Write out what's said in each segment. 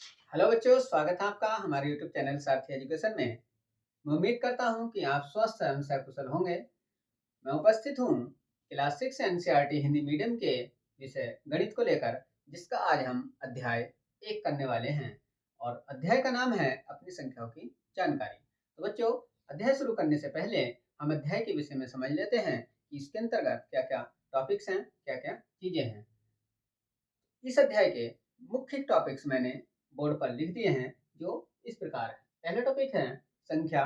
Hello बच्चों, स्वागत है आपका हमारे YouTube चैनल सारथी एजुकेशन में। मैं उम्मीद करता हूं कि आप स्वस्थ एवं सकुशल होंगे। मैं उपस्थित हूं क्लास 6 एनसीईआरटी हिंदी मीडियम के विषय गणित को लेकर, जिसका आज हम अध्याय 1 करने वाले हैं और अध्याय का नाम है अपनी संख्याओं की जानकारी। तो बच्चों, अध्याय शुरू करने से पहले हम अध्याय के विषय में समझ लेते हैं कि इसके अंतर्गत क्या-क्या टॉपिक्स हैं, क्या-क्या चीजें हैं। इस अध्याय के मुख्य टॉपिक्स मैंने बोर्ड पर लिख दिए हैं, जो इस प्रकार है। पहला टॉपिक है संख्या,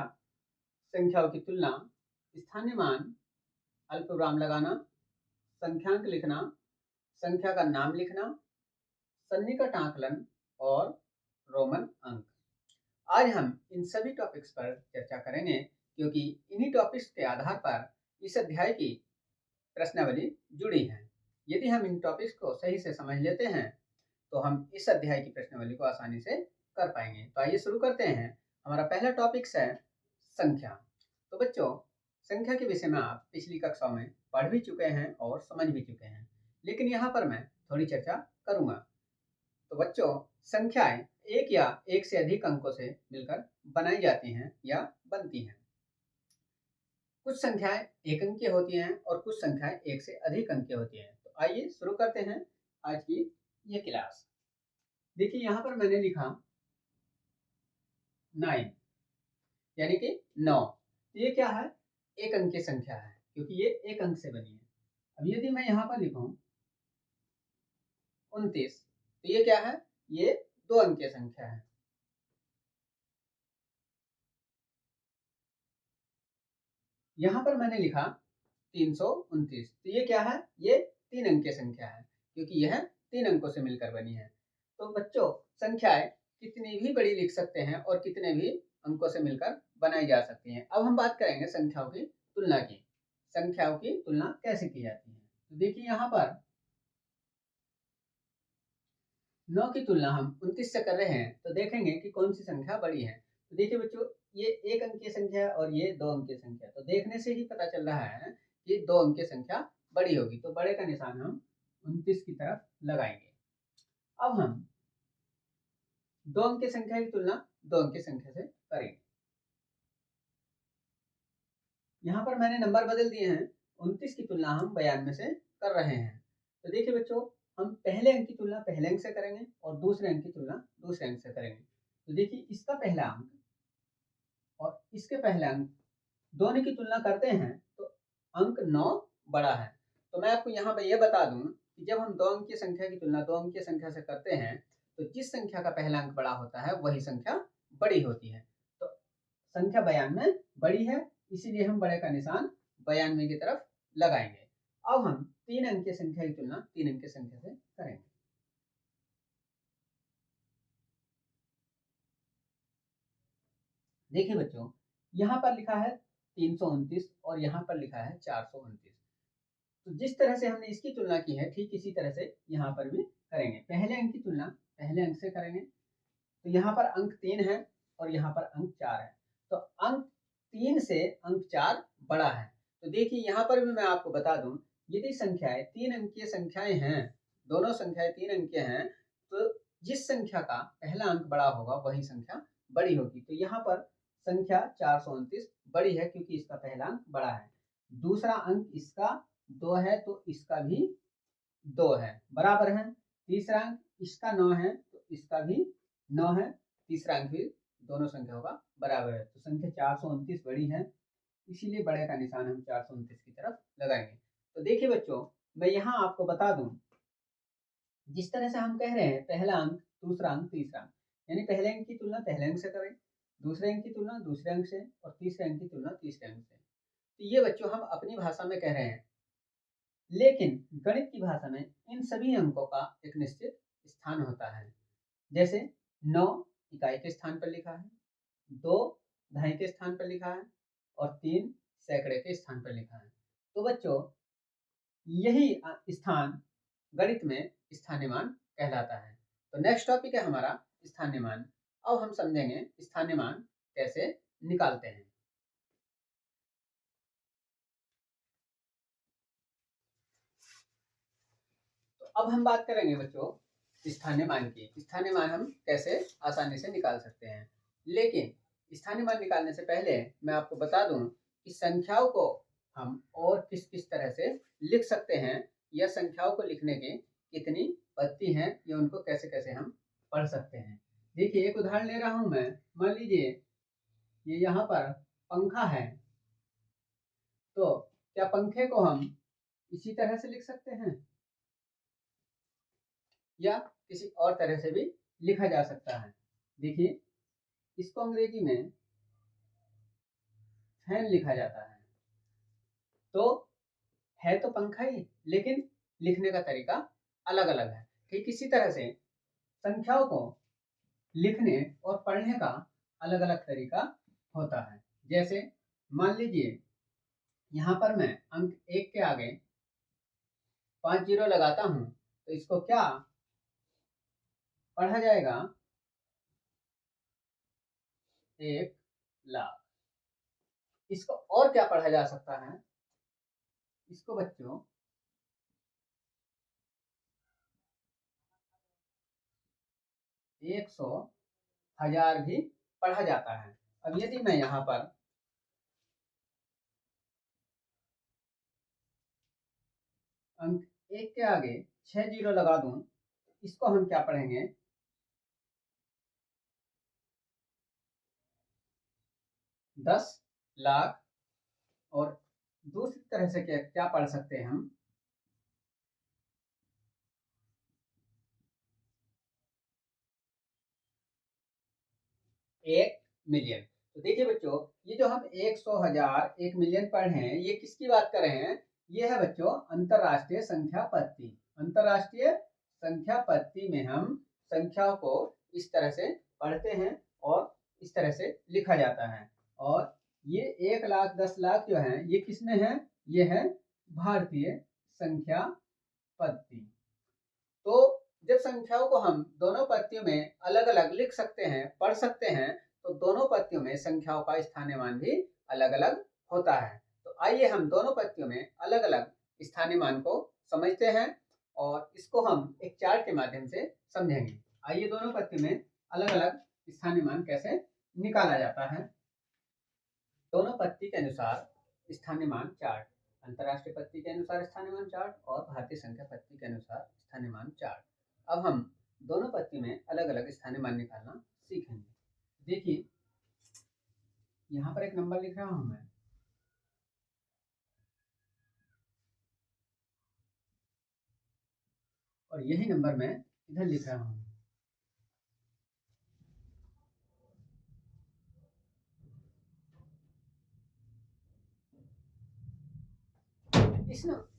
संख्याओं की तुलना, स्थानीय मान, अल्पविराम लगाना, संख्यांक लिखना, संख्या का नाम लिखना, सन्निकट आकलन और रोमन अंक। आज हम इन सभी टॉपिक्स पर चर्चा करेंगे, क्योंकि इन्हीं टॉपिक्स के आधार पर इस अध्याय की प्रश्नावली जुड़ी है। यदि हम इन टॉपिक्स को सही से समझ लेते हैं तो हम इस अध्याय की प्रश्नावली को आसानी से कर पाएंगे। तो आइए शुरू करते हैं। हमारा पहला टॉपिक्स है संख्या। तो बच्चों, संख्या के विषय में आप पिछली कक्षाओं में पढ़ भी चुके हैं और समझ भी चुके हैं, लेकिन यहाँ पर मैं थोड़ी चर्चा करूंगा। तो बच्चों, संख्याएं एक या एक से अधिक अंकों से मिलकर बनाई जाती हैं या बनती हैं। कुछ संख्याएं एक अंक की होती हैं और कुछ संख्याएं एक से अधिक अंक की होती हैं। तो आइए शुरू करते हैं आज की ये क्लास। देखिए, यहाँ पर मैंने लिखा 9, यानी कि 9। तो ये क्या है? एक अंक की संख्या है, क्योंकि ये एक अंक से बनी है। अब यदि मैं यहाँ पर लिखूं 29, तो ये क्या है? ये 2 अंक की संख्या है। यहाँ पर मैंने लिखा 329, तो ये क्या है? ये 3 अंक की संख्या है, क्योंकि यह 3 अंकों से मिलकर बनी है। तो बच्चों, संख्याएं कितनी भी बड़ी लिख सकते हैं और कितने भी अंकों से मिलकर बनाई जा सकती हैं। अब हम बात करेंगे संख्याओं की तुलना की। संख्याओं की तुलना कैसे की जाती है? तो देखिए, यहाँ पर 9 की तुलना हम 29 से कर रहे हैं, तो देखेंगे कि कौन सी संख्या बड़ी है। तो देखिए बच्चों, ये 1 अंक की संख्या है और ये 2 अंक की संख्या। तो देखने से ही पता चल रहा है कि 2 अंक की संख्या बड़ी होगी, तो बड़े का निशान हम 29 की तरफ लगाएंगे। अब हम 2 अंक की संख्या की तुलना 2 अंक की संख्या से करेंगे। यहाँ पर मैंने नंबर बदल दिए हैं। 29 की तुलना हम 92 से कर रहे हैं। तो देखिए बच्चों, हम पहले अंक की तुलना पहले अंक से करेंगे और दूसरे अंक की तुलना दूसरे अंक से करेंगे। तो देखिए, इसका पहला अंक और इसके पहले अंक दोनों की तुलना करते हैं तो अंक 9 बड़ा है। तो मैं आपको यहाँ पर यह बता दूं कि जब हम 2 अंक की संख्या की तुलना 2 अंक की संख्या से करते हैं, तो जिस संख्या का पहला अंक बड़ा होता है वही संख्या बड़ी होती है। तो संख्या 92 बड़ी है, इसीलिए हम बड़े का निशान 92 की तरफ लगाएंगे। अब हम 3 अंक की संख्या की तुलना 3 अंक की संख्या से करेंगे। देखिए बच्चों, यहाँ पर लिखा है 329 और यहाँ पर लिखा है 429। तो जिस तरह से हमने इसकी तुलना की है, ठीक इसी तरह से यहाँ पर भी करेंगे। पहले अंक की तुलना पहले अंक से करेंगे। तो यहाँ पर अंक 3 है और यहाँ पर अंक 4 है। तो अंक 3 से अंक 4 बड़ा है। तो देखिए, यहाँ पर भी मैं आपको बता दूं, यदि संख्याएं 3 अंकीय संख्याएं हैं, दोनों संख्याएं 3 अंकीय हैं, तो जिस संख्या का पहला अंक बड़ा होगा वही संख्या बड़ी होगी। तो यहाँ पर संख्या 429 बड़ी है, क्योंकि इसका पहला अंक बड़ा है। दूसरा अंक इसका 2 है, तो इसका भी 2 है, बराबर है। तीसरा अंक इसका 9 है, तो इसका भी 9 है। तीसरा अंक भी दोनों संख्याओं का बराबर है। तो संख्या 429 बड़ी है, इसीलिए बड़े का निशान हम 429 की तरफ लगाएंगे। तो देखिए बच्चों, मैं यहाँ आपको बता दूं, जिस तरह से हम कह रहे हैं पहला अंक, दूसरा अंक, तीसरा अंक, यानी पहले अंक की तुलना पहले अंक से करें, दूसरे अंक की तुलना दूसरे अंक से और तीसरे अंक की तुलना तीसरे अंक से। तो ये बच्चों हम अपनी भाषा में कह रहे हैं, लेकिन गणित की भाषा में इन सभी अंकों का एक निश्चित स्थान होता है। जैसे 9 इकाई के स्थान पर लिखा है, 2 दहाई के स्थान पर लिखा है और 3 सैकड़े के स्थान पर लिखा है। तो बच्चों, यही स्थान गणित में स्थानीय मान कहलाता है। तो नेक्स्ट टॉपिक है हमारा स्थानीय मान। अब हम समझेंगे स्थानीय मान कैसे निकालते हैं। तो अब हम बात करेंगे बच्चों स्थानीय मान की। स्थानीय मान हम कैसे आसानी से निकाल सकते हैं, लेकिन स्थानीय मान निकालने से पहले मैं आपको बता दूं कि संख्याओं को हम और किस किस तरह से लिख सकते हैं, या संख्याओं को लिखने के कितनी पत्ती हैं, या उनको कैसे कैसे हम पढ़ सकते हैं। देखिए एक उदाहरण ले रहा हूं मैं। मान लीजिए ये यहाँ पर पंखा है, तो क्या पंखे को हम इसी तरह से लिख सकते हैं, या किसी और तरह से भी लिखा जा सकता है। देखिए इसको अंग्रेजी में फैन लिखा जाता है। तो है तो पंखा ही, लेकिन लिखने का तरीका अलग अलग है। ठीक इसी तरह से संख्याओं को लिखने और पढ़ने का अलग अलग तरीका होता है। जैसे मान लीजिए यहाँ पर मैं अंक 1 के आगे 5 जीरो लगाता हूँ, तो इसको क्या पढ़ा जाएगा? 1,00,000। इसको और क्या पढ़ा जा सकता है? इसको बच्चों 100, 1000 भी पढ़ा जाता है। अब यदि मैं यहाँ पर अंक 1 के आगे 6 जीरो लगा दूं, इसको हम क्या पढ़ेंगे? 10,00,000। और दूसरी तरह से क्या क्या पढ़ सकते हैं हम? 1,000,000। तो देखिए बच्चों, ये जो हम 100, 1000, 1,000,000 पढ़ रहे हैं, ये किसकी बात कर रहे हैं? ये है बच्चों अंतरराष्ट्रीय संख्या पत्ती। अंतरराष्ट्रीय संख्या पत्ती में हम संख्याओं को इस तरह से पढ़ते हैं और इस तरह से लिखा जाता है। और ये 1,00,000, 10,00,000 जो है ये किसमें है? ये है भारतीय संख्या पत्ती। तो जब संख्याओं को हम दोनों पत्तियों में अलग अलग लिख सकते हैं, पढ़ सकते हैं, तो दोनों पत्तियों में संख्याओं का स्थानीय मान भी अलग अलग होता है। तो आइए हम दोनों पत्तियों में अलग अलग स्थानीय मान को समझते हैं और इसको हम एक चार्ट के माध्यम से समझेंगे। आइए दोनों पत्तियों में अलग अलग स्थानीय मान कैसे निकाला जाता है। दोनों पत्ती के अनुसार स्थानीय मान चार्ट। अंतरराष्ट्रीय पत्ती के अनुसार स्थानीय मान चार्ट और भारतीय संख्या पत्ती के अनुसार स्थानीय मान चार्ट। अब हम दोनों पत्ती में अलग अलग स्थानीय मान निकालना सीखेंगे। देखिए यहाँ पर एक नंबर लिख रहा हूं मैं, और यही नंबर मैं इधर लिख रहा हूं।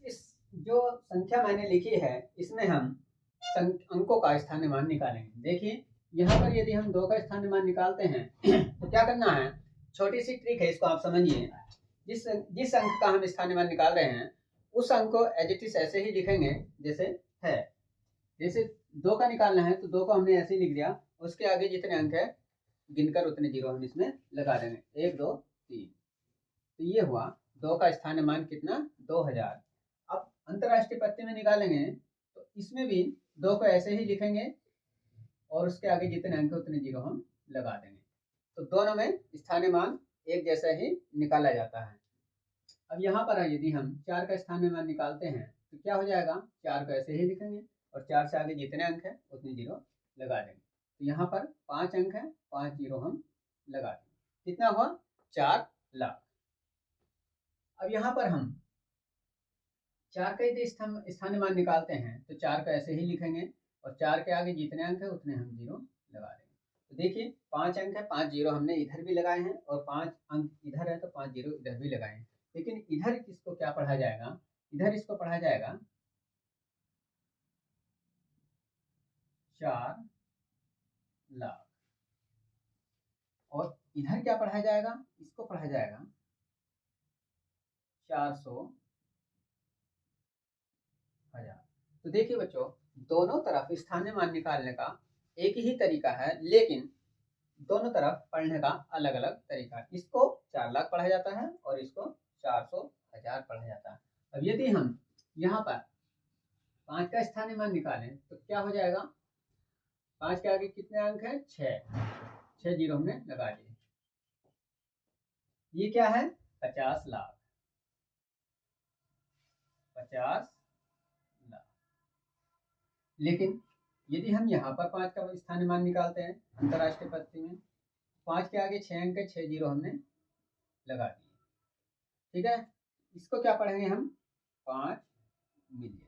इस जो संख्या मैंने लिखी है, इसमें हम अंकों का स्थानीय मान निकालेंगे। देखिए यहाँ पर यदि हम 2 का स्थानीय मान निकालते हैं तो क्या करना है? छोटी सी ट्रिक है, इसको आप समझिए। जिस जिस अंक का हम स्थानीय मान निकाल रहे हैं, उस अंक को एज इट इज ऐसे ही लिखेंगे जैसे है। जैसे 2 का निकालना है तो 2 को हमने ऐसे ही लिख दिया, उसके आगे जितने अंक है गिनकर उतने जीरो हम इसमें लगा देंगे, 1, 2, 3। तो ये हुआ 2 का स्थानीय मान कितना? 2000। अब अंतरराष्ट्रीय पत्ती में निकालेंगे तो इसमें भी 2 को ऐसे ही लिखेंगे और उसके आगे जितने अंक उतने जीरो हम लगा देंगे। तो दोनों में स्थानीय मान एक जैसा ही निकाला जाता है। अब यहाँ पर यदि हम 4 का स्थानीय मान निकालते हैं तो क्या हो जाएगा? 4 को ऐसे ही लिखेंगे और 4 से आगे जितने अंक है उतने जीरो लगा देंगे। तो यहाँ पर 5 अंक है, 5 जीरो हम लगा देंगे। कितना हुआ? 4,00,000। अब यहाँ पर हम 4 का यदि स्थानीय मान निकालते हैं तो 4 को ऐसे ही लिखेंगे और 4 के आगे जितने अंक है उतने हम जीरो लगा देंगे। तो देखिए 5 अंक है, 5 जीरो हमने इधर भी लगाए हैं और 5 अंक इधर है तो 5 जीरो इधर भी लगाए हैं। लेकिन इधर किसको क्या पढ़ा जाएगा? इधर इसको पढ़ा जाएगा 4,00,000। और इधर क्या पढ़ा जाएगा? इसको पढ़ा जाएगा 400,000। तो देखिए बच्चों, दोनों तरफ स्थानीय मान निकालने का एक ही तरीका है, लेकिन दोनों तरफ पढ़ने का अलग अलग तरीका है। इसको 4,00,000 पढ़ा जाता है और इसको 400,000 पढ़ा जाता है। अब यदि हम यहाँ पर 5 का स्थानीय मान निकालें तो क्या हो जाएगा? 5 के आगे कितने अंक हैं? 6 जीरो हमने लगा दिए। ये क्या है? 50 लाख। 50 लाख। लेकिन यदि हम यहाँ पर 5 का स्थानीय मान निकालते हैं अंतरराष्ट्रीय पद्धति में, 5 के आगे 6 अंक, 6 जीरो हमने लगा दिए। ठीक है, इसको क्या पढ़ेंगे हम? 5 मिलियन।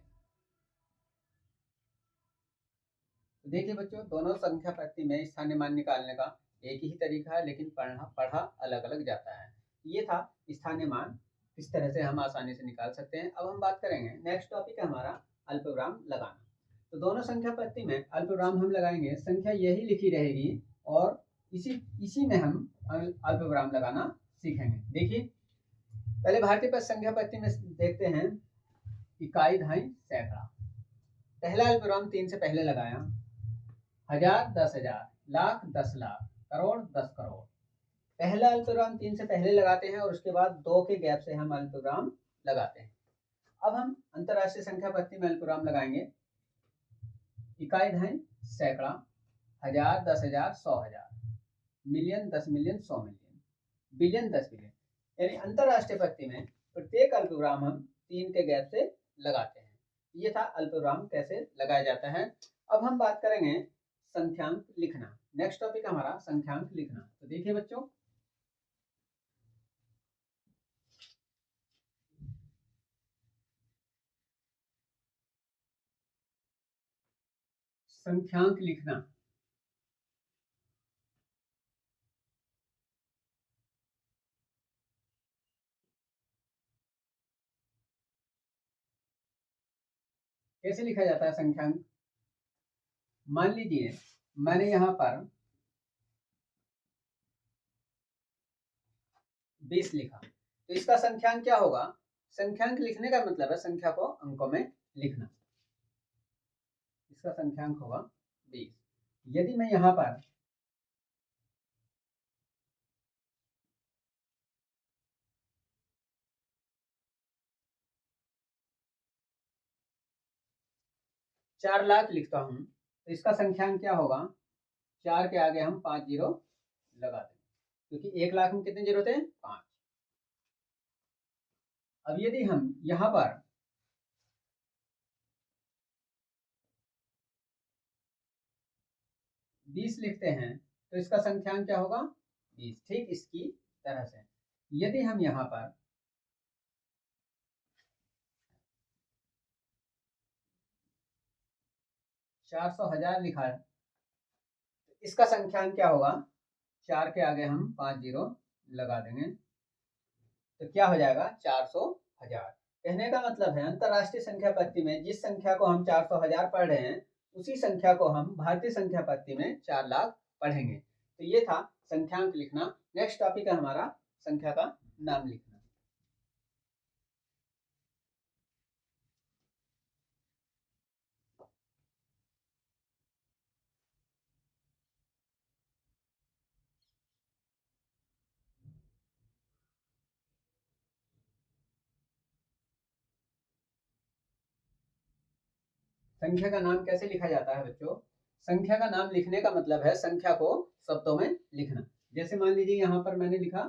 तो देखिए बच्चों, दोनों संख्या पद्धति में स्थानीय मान निकालने का एक ही तरीका है, लेकिन पढ़ा अलग अलग जाता है। ये था स्थानीय मान किस तरह से हम आसानी से निकाल सकते हैं। अब हम बात करेंगे, नेक्स्ट टॉपिक है हमारा अल्पविराम लगाना। तो दोनों संख्या पद्धति में अल्पविराम हम लगाएंगे, संख्या यही लिखी रहेगी और इसी में हम अल्पविराम लगाना सीखेंगे। देखिए, पहले भारतीय पद संख्या पद्धति में देखते हैं, इकाई, दहाई, सैकड़ा। पहला अल्पविराम 3 से पहले लगाया, 1000 10,000, लाख 10 लाख, करोड़ 10 करोड़। पहला अल्पविराम 3 से पहले लगाते हैं और उसके बाद 2 के गैप से हम अल्पविराम लगाते हैं। अब हम अंतरराष्ट्रीय संख्या पद्धति में अल्पविराम लगाएंगे, इकाई, दहाई, सैकड़ा, 1000 10,000, 100,000, million 10 million, 100 million, billion 10 billion. यानी अंतरराष्ट्रीय पद्धति में प्रत्येक अल्पविराम हम 3 के गैप से लगाते हैं। ये था अल्पविराम कैसे लगाया जाता है। अब हम बात करेंगे संख्यांक लिखना। नेक्स्ट टॉपिक हमारा संख्यांक लिखना। तो देखिए बच्चों, संख्यांक लिखना। कैसे लिखा जाता है संख्यांक? मान लीजिए मैंने यहां पर 20 लिखा, तो इसका संख्यांक क्या होगा? संख्यांक लिखने का मतलब है संख्या को अंकों में लिखना। इसका संख्यांक होगा 20। यदि मैं यहां पर चार लाख लिखता हूं, तो इसका संख्यांक क्या होगा? 4 के आगे हम 5 जीरो लगा देंगे, क्योंकि 1 लाख में कितने जीरो थे? 5। अब यदि हम यहां पर 20 लिखते हैं, तो इसका संख्यांक क्या होगा? 20। ठीक इसकी तरह से यदि हम यहां पर 400,000 लिखा है, तो इसका संख्यांक क्या होगा? 4 के आगे हम 5 जीरो लगा देंगे, तो क्या हो जाएगा? 400,000। कहने का मतलब है अंतरराष्ट्रीय संख्या पद्धति में जिस संख्या को हम 400,000 पढ़ रहे हैं, उसी संख्या को हम भारतीय संख्या पद्धति में 4 लाख पढ़ेंगे। तो ये था संख्यांक लिखना। नेक्स्ट टॉपिक है हमारा संख्या का नाम लिखना। संख्या का नाम कैसे लिखा जाता है बच्चों? संख्या का नाम लिखने का मतलब है संख्या को शब्दों में लिखना। जैसे मान लीजिए यहाँ पर मैंने लिखा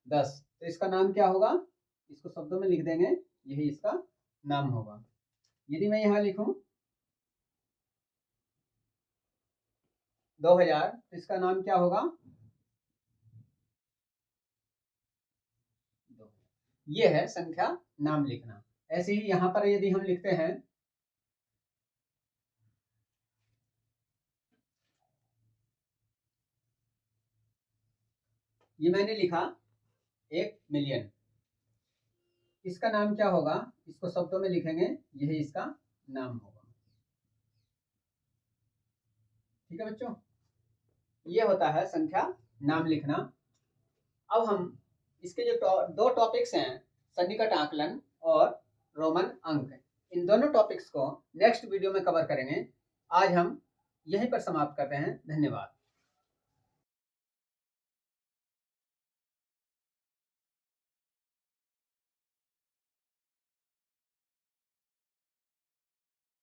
10, तो इसका नाम क्या होगा? इसको शब्दों में लिख देंगे, यही इसका नाम होगा। यदि मैं यहाँ लिखूं 2000, तो इसका नाम क्या होगा? ये है संख्या नाम लिखना। ऐसे ही यहाँ पर यदि हम लिखते हैं ये मैंने लिखा 1 मिलियन, इसका नाम क्या होगा? इसको शब्दों में लिखेंगे, यही इसका नाम होगा। ठीक है बच्चों, ये होता है संख्या नाम लिखना। अब हम इसके जो दो टॉपिक्स हैं, सन्निकट आकलन और रोमन अंक, इन दोनों टॉपिक्स को नेक्स्ट वीडियो में कवर करेंगे। आज हम यहीं पर समाप्त करते हैं। धन्यवाद।